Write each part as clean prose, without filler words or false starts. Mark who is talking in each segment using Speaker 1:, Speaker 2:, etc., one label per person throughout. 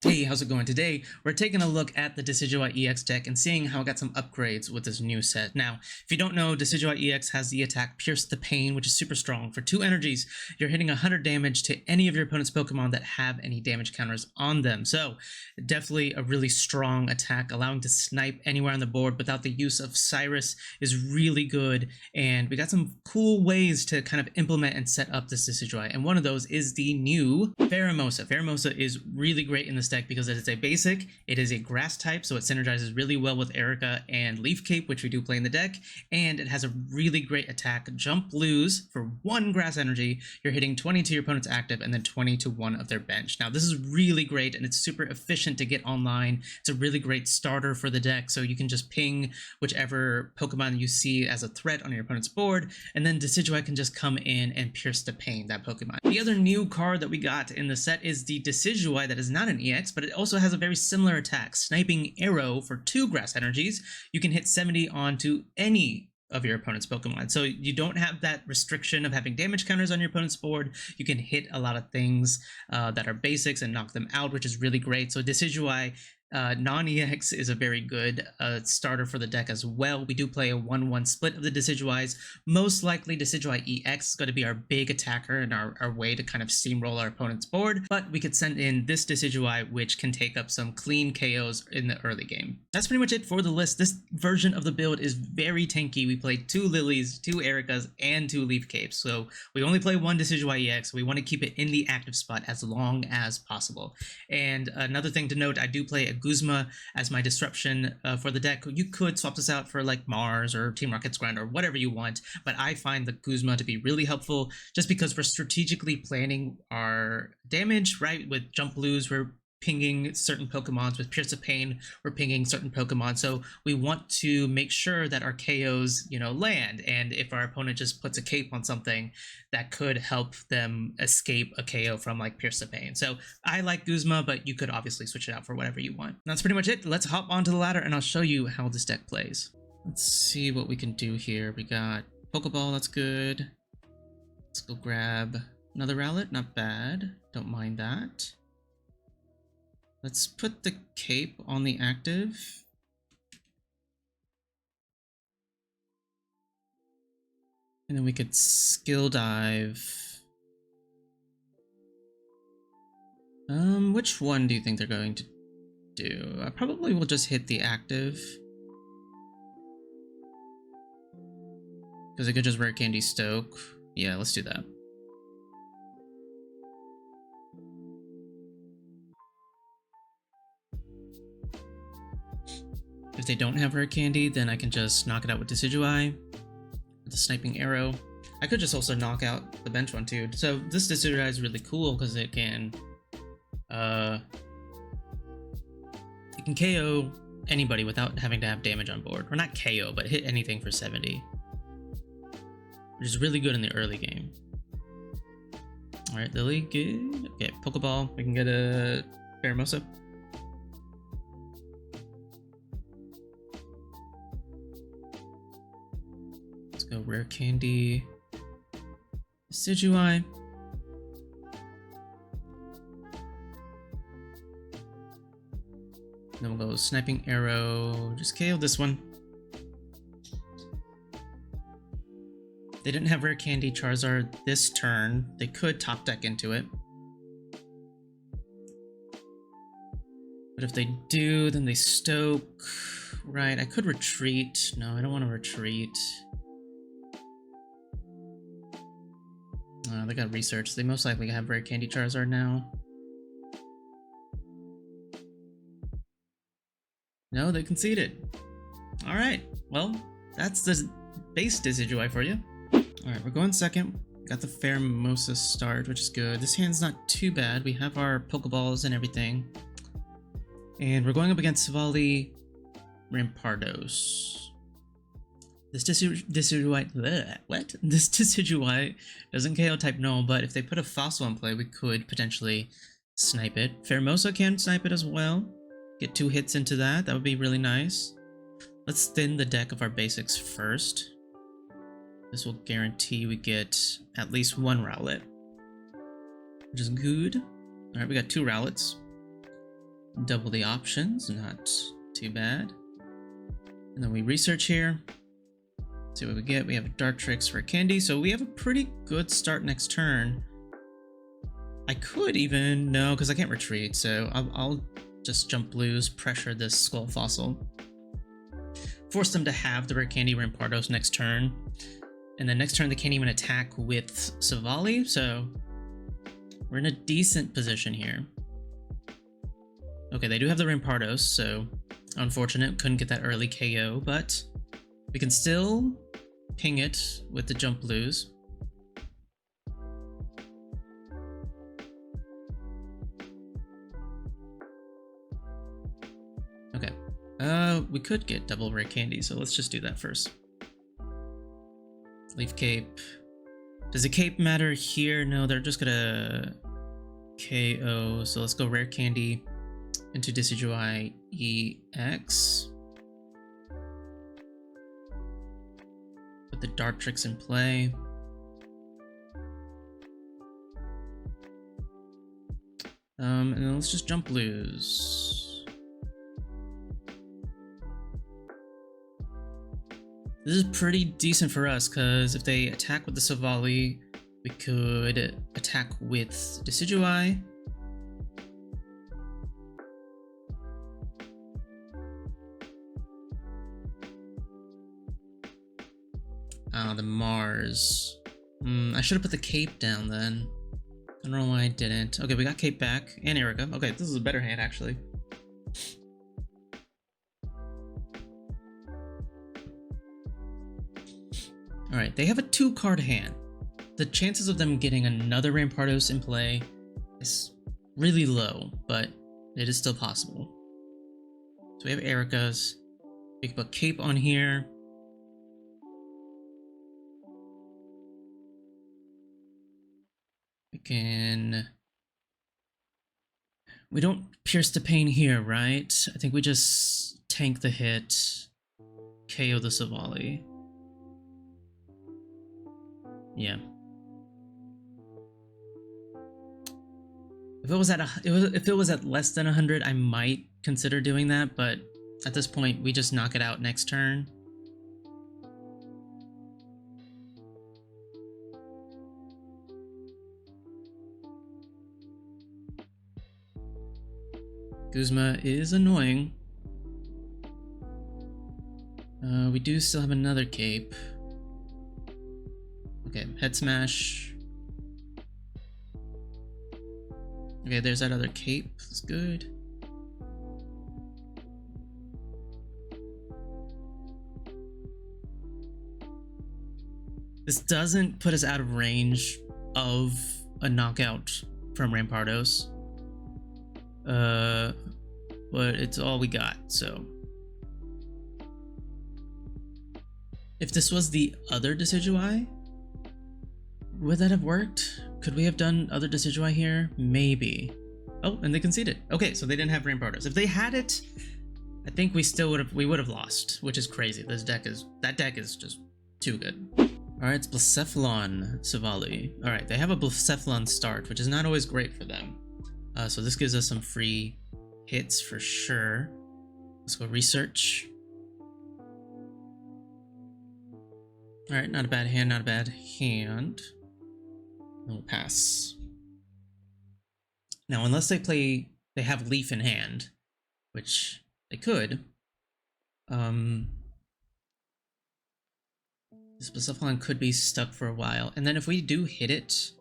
Speaker 1: Hey, how's it going? Today, we're taking a look at the Decidueye EX deck and seeing how it got some upgrades with this new set. Now, if you don't know, Decidueye EX has the attack Pierce the Pain, which is super strong. For 2 energies, you're hitting 100 damage to any of your opponent's Pokemon that have any damage counters on them. So, definitely a really strong attack, allowing to snipe anywhere on the board without the use of Cyrus is really good. And we got some cool ways to kind of implement and set up this Decidueye. And one of those is the new Pheromosa. Pheromosa is really great in this deck because it is a basic, it is a grass type, so it synergizes really well with Erica and Leaf Cape, which we do play in the deck, and it has a really great attack, Jump Lose. For 1 grass energy, you're hitting 20 to your opponent's active and then 20 to one of their bench. Now this is really great and it's super efficient to get online. It's a really great starter for the deck, so you can just ping whichever Pokemon you see as a threat on your opponent's board, and then Decidueye can just come in and Pierce the Pain, that Pokemon. The other new card that we got in the set is the Decidueye that is not an EX, but it also has a very similar attack, Sniping Arrow. For 2 grass energies. You can hit 70 onto any of your opponent's Pokemon. So you don't have that restriction of having damage counters on your opponent's board. You can hit a lot of things that are basics and knock them out, which is really great. So Decidueye non-EX is a very good starter for the deck as well. We do play a 1-1 split of the Decidueyes. Most likely Decidueye EX is going to be our big attacker and our way to kind of steamroll our opponent's board, but we could send in this Decidueye, which can take up some clean KOs in the early game. That's pretty much it for the list. This version of the build is very tanky. We play 2 Lilies, 2 Ericas, and 2 Leaf Capes, so we only play 1 Decidueye EX. We want to keep it in the active spot as long as possible. And another thing to note, I do play a Guzma as my disruption for the deck. You could swap this out for like Mars or Team Rocket's Grind or whatever you want, but I find the Guzma to be really helpful just because we're strategically planning our damage, right? With Jump Lose, we're pinging certain Pokemons. With Pierce of Pain, we're pinging certain Pokemon. So we want to make sure that our KOs, land. And if our opponent just puts a cape on something, that could help them escape a KO from like Pierce of Pain. So I like Guzma, but you could obviously switch it out for whatever you want. That's pretty much it. Let's hop onto the ladder and I'll show you how this deck plays. Let's see what we can do here. We got Pokeball, that's good. Let's go grab another Rowlet, not bad. Don't mind that. Let's put the cape on the active. And then we could skill dive. Which one do you think they're going to do? I probably will just hit the active. Because I could just Rare Candy Stoke. Yeah, let's do that. If they don't have Rare Candy, then I can just knock it out with Decidueye, with the Sniping Arrow. I could just also knock out the bench one too. So this Decidueye is really cool because it can KO anybody without having to have damage on board. Or not KO, but hit anything for 70. Which is really good in the early game. Alright, Lily, good. Okay, Pokeball, we can get a Pheromosa. Go Rare Candy, Decidueye. Then we'll go Sniping Arrow, just KO this one. They didn't have Rare Candy Charizard this turn. They could top deck into it. But if they do, then they Stoke. Right, I could retreat. No, I don't want to retreat. They got research. They most likely have Rare Candy Charizard now. No, they conceded. Alright, well, that's the base Decidueye for you. Alright, we're going second. Got the Pheromosa start, which is good. This hand's not too bad. We have our Pokeballs and everything. And we're going up against Silvally Ramp. This Decidueye, what? This Decidueye doesn't KO type null, but if they put a Fossil in play, we could potentially snipe it. Pheromosa can snipe it as well. Get 2 hits into that. That would be really nice. Let's thin the deck of our basics first. This will guarantee we get at least 1 Rowlet, which is good. Alright, we got 2 Rowlets. Double the options, not too bad. And then we research here. See what we get. We have Dartrix, Rare Candy, so we have a pretty good start next turn. I could even, no, because I can't retreat, so I'll just jump blues, pressure this Skull Fossil. Force them to have the Rare Candy Rampardos next turn. And then next turn they can't even attack with Silvally, so we're in a decent position here. Okay, they do have the Rampardos, so unfortunate, couldn't get that early KO, but we can still ping it with the jump blues. Okay, we could get double Rare Candy, so let's just do that first. Leaf Cape. Does the Cape matter here? No, they're just gonna KO, so let's go Rare Candy into Decidueye EX. Put the Dartrix in play. And then let's just jump blues. This is pretty decent for us, because if they attack with the Silvally, we could attack with Decidueye. Oh, the Mars. I should have put the Cape down then. I don't know why I didn't. Okay, we got Cape back, and Erica. Okay, this is a better hand, actually. Alright, they have a 2-card hand. The chances of them getting another Rampardos in play is really low, but it is still possible. So we have Erica's. We can put Cape on here. We can... We don't pierce the pain here, right? I think we just tank the hit, KO the Silvally. Yeah. If it was at less than 100, I might consider doing that, but at this point, we just knock it out next turn. Guzma is annoying. We do still have another Cape. Okay, Head Smash. Okay, there's that other Cape. That's good. This doesn't put us out of range of a knockout from Rampardos. But it's all we got, so. If this was the other Decidueye, would that have worked? Could we have done other Decidueye here? Maybe. Oh, and they conceded. Okay, so they didn't have Rampardos. If they had it, I think we would have lost, which is crazy. That deck is just too good. Alright, it's Blacephalon Silvally. Alright, they have a Blacephalon start, which is not always great for them. So this gives us some free hits for sure. Let's go research. Alright, not a bad hand, not a bad hand. We'll pass. Now, unless they have Leaf in hand, which they could, this Blacephalon could be stuck for a while. And then if we do hit it,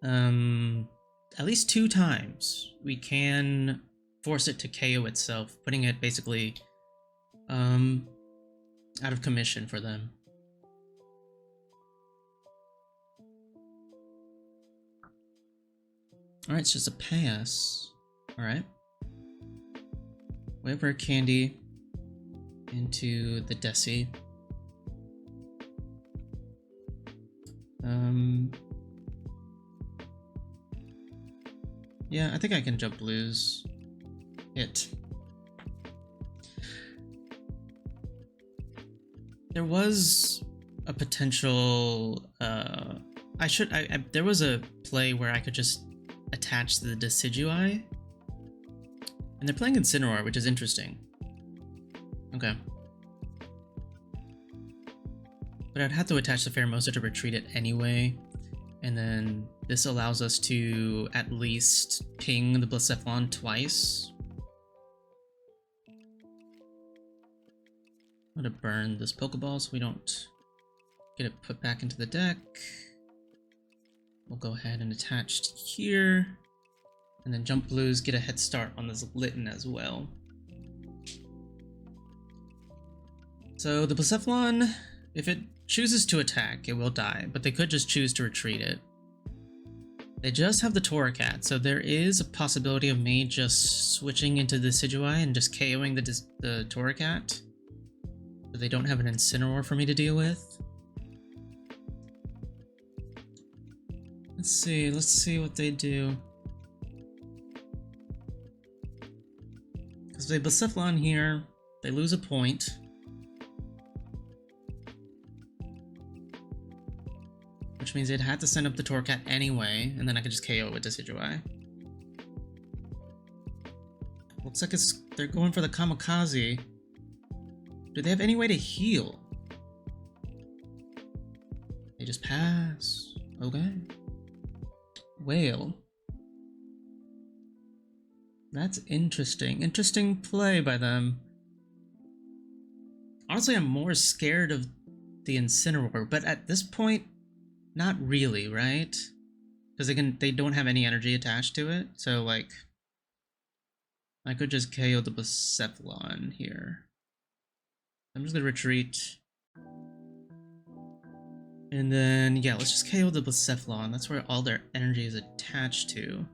Speaker 1: at least 2 times, we can force it to KO itself, putting it basically out of commission for them. Alright, it's just a pass. Alright. We have Rare Candy into the Deci. Yeah, I think I can jump blues. Hit. There was a potential, there was a play where I could just attach the Decidueye. And they're playing Incineroar, which is interesting. Okay. But I'd have to attach the Pheromosa to retreat it anyway. And then this allows us to at least ping the Blacephalon twice. I'm gonna burn this Pokeball so we don't get it put back into the deck. We'll go ahead and attach here. And then Jump Blues get a head start on this Litten as well. So the Blacephalon, if it chooses to attack, it will die, but they could just choose to retreat it. They just have the Torracat, so there is a possibility of me just switching into the Decidueye and just KOing the Torracat. So they don't have an Incineroar for me to deal with. Let's see what they do. Because they Blacephalon here, they lose a point. Which means they'd have to send up the Torracat anyway, and then I could just KO with Decidueye. Looks like they're going for the Kamikaze. Do they have any way to heal? They just pass. Okay. Whale. That's interesting. Interesting play by them. Honestly, I'm more scared of the Incineroar, but at this point, not really, right? Because they don't have any energy attached to it, so like I could just KO the Blacephalon here. I'm just gonna retreat. And then yeah, let's just KO the Blacephalon. That's where all their energy is attached to.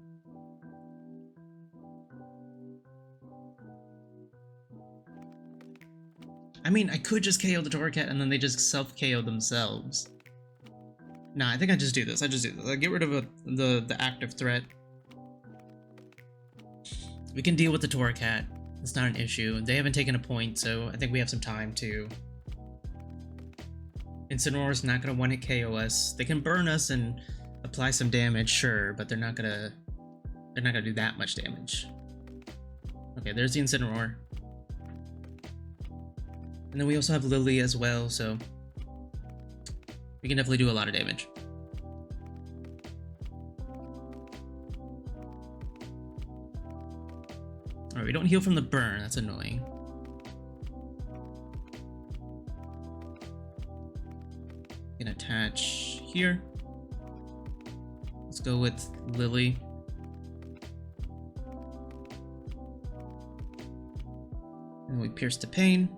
Speaker 1: I mean, I could just KO the Torracat and then they just self-KO themselves. Nah, I think I just do this. I get rid of the active threat. We can deal with the Torracat. It's not an issue. They haven't taken a point, so I think we have some time to... Incineroar's not gonna one-hit KO us. They can burn us and apply some damage, sure, but they're not gonna do that much damage. Okay, there's the Incineroar. And then we also have Lily as well, so we can definitely do a lot of damage. Alright, we don't heal from the burn, that's annoying. We can attach here. Let's go with Lily. And we pierce the pain.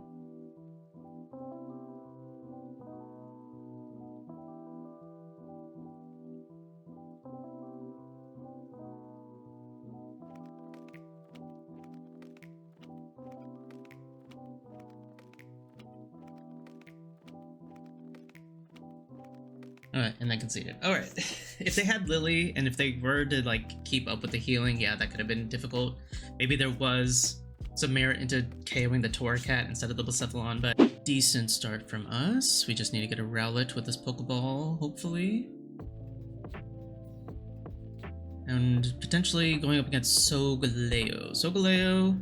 Speaker 1: Alright, and then conceded. Alright, if they had Lily, and if they were to, like, keep up with the healing, yeah, that could have been difficult. Maybe there was some merit into KOing the Torracat instead of the Blacephalon, but decent start from us. We just need to get a Rowlet with this Pokeball, hopefully. And potentially going up against Solgaleo. Solgaleo...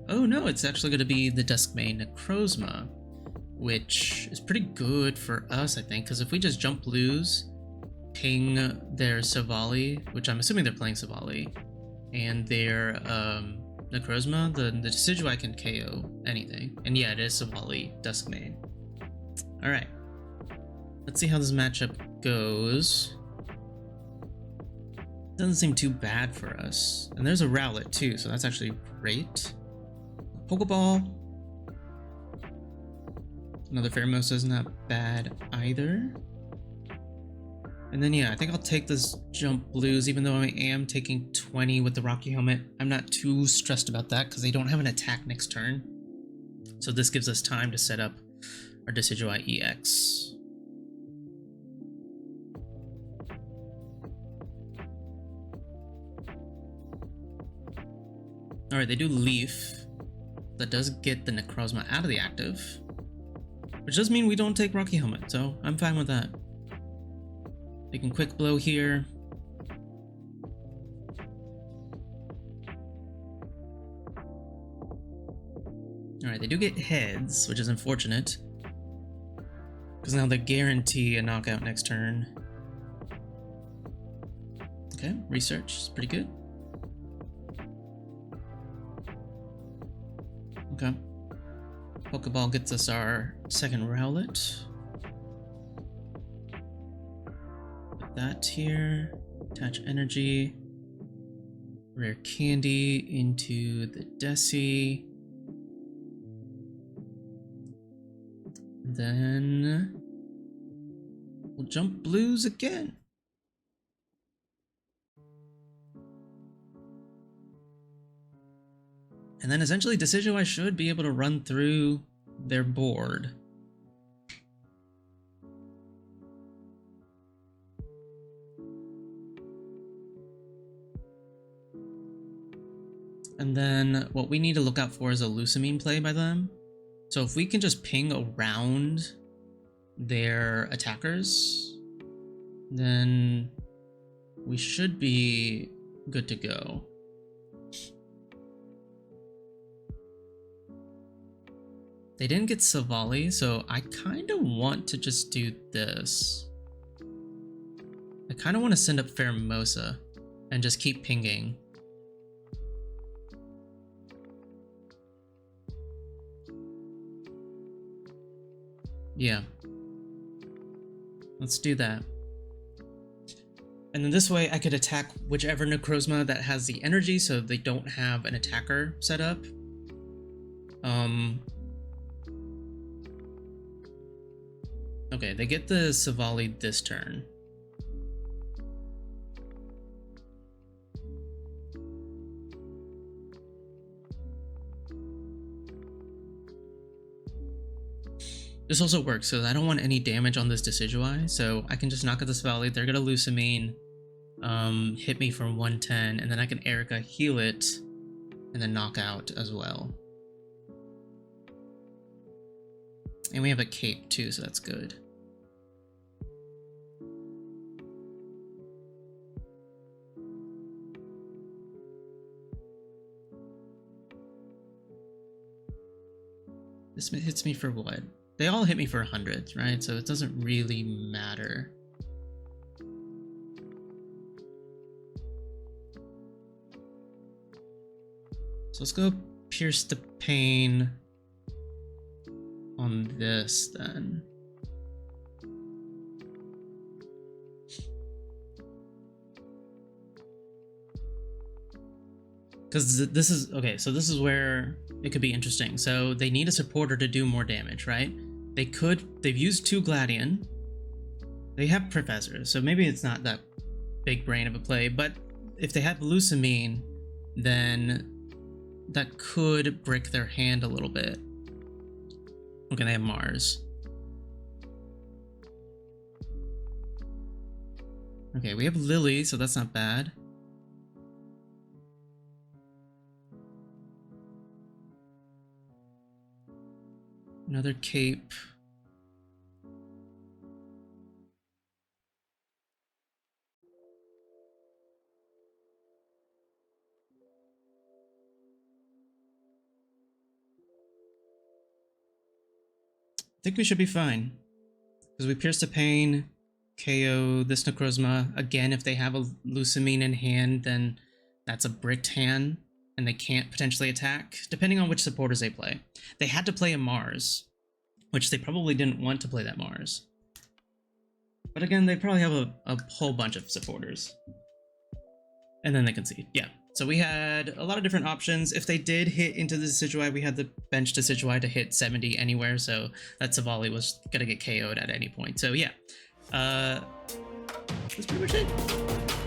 Speaker 1: Oh no, it's actually going to be the Dusk main Necrozma, which is pretty good for us, I think, because if we just Jump Blues, ping their Silvally, which I'm assuming they're playing Silvally, and their Necrozma, the Decidueye can KO anything. And yeah, it is Silvally Dusk main. Alright. Let's see how this matchup goes. Doesn't seem too bad for us. And there's a Rowlet too, so that's actually great. Pokeball. Another Pheromosa is not bad either. And then yeah, I think I'll take this Jump Blues, even though I am taking 20 with the Rocky Helmet. I'm not too stressed about that because they don't have an attack next turn. So this gives us time to set up our Decidueye EX. Alright, they do Leaf. That does get the Necrozma out of the active. Which does mean we don't take Rocky Helmet, so I'm fine with that. We can Quick Blow here. Alright, they do get heads, which is unfortunate. Because now they guarantee a knockout next turn. Okay, research is pretty good. Okay. Pokeball gets us our second Rowlet. Put that here. Attach energy. Rare candy into the Deci. Then we'll jump blues again. And then essentially Decidueye should be able to run through their board. And then what we need to look out for is a Lucamine play by them. So if we can just ping around their attackers, then we should be good to go. They didn't get Silvally, so I kind of want to just do this. I kind of want to send up Pheromosa and just keep pinging. Yeah. Let's do that. And then this way I could attack whichever Necrozma that has the energy so they don't have an attacker set up. Okay, they get the Silvally this turn. This also works, so I don't want any damage on this Decidueye, so I can just knock out this Silvally. They're gonna Lucamine, hit me for 110, and then I can Erica heal it, and then knock out as well. And we have a cape too, so that's good. This hits me for what? They all hit me for 100, right? So it doesn't really matter. So let's go Pierce the Pain on this then. Because this is, okay, so this is where it could be interesting. So they need a supporter to do more damage, right? They've used 2 Gladion. They have Professors, so maybe it's not that big brain of a play, but if they have Lucamine, then that could break their hand a little bit. Okay, they have Mars. Okay, we have Lily, so that's not bad. Another cape. I think we should be fine. Because we pierce the pain, KO this Necrozma. Again, if they have a Lucamine in hand, then that's a bricked hand. And they can't potentially attack, depending on which supporters they play. They had to play a Mars, which they probably didn't want to play that Mars. But again, they probably have a whole bunch of supporters. And then they concede. Yeah, so we had a lot of different options. If they did hit into the Decidueye, we had the bench Decidueye to hit 70 anywhere, so that Silvally was gonna get KO'd at any point. So yeah, that's pretty much it.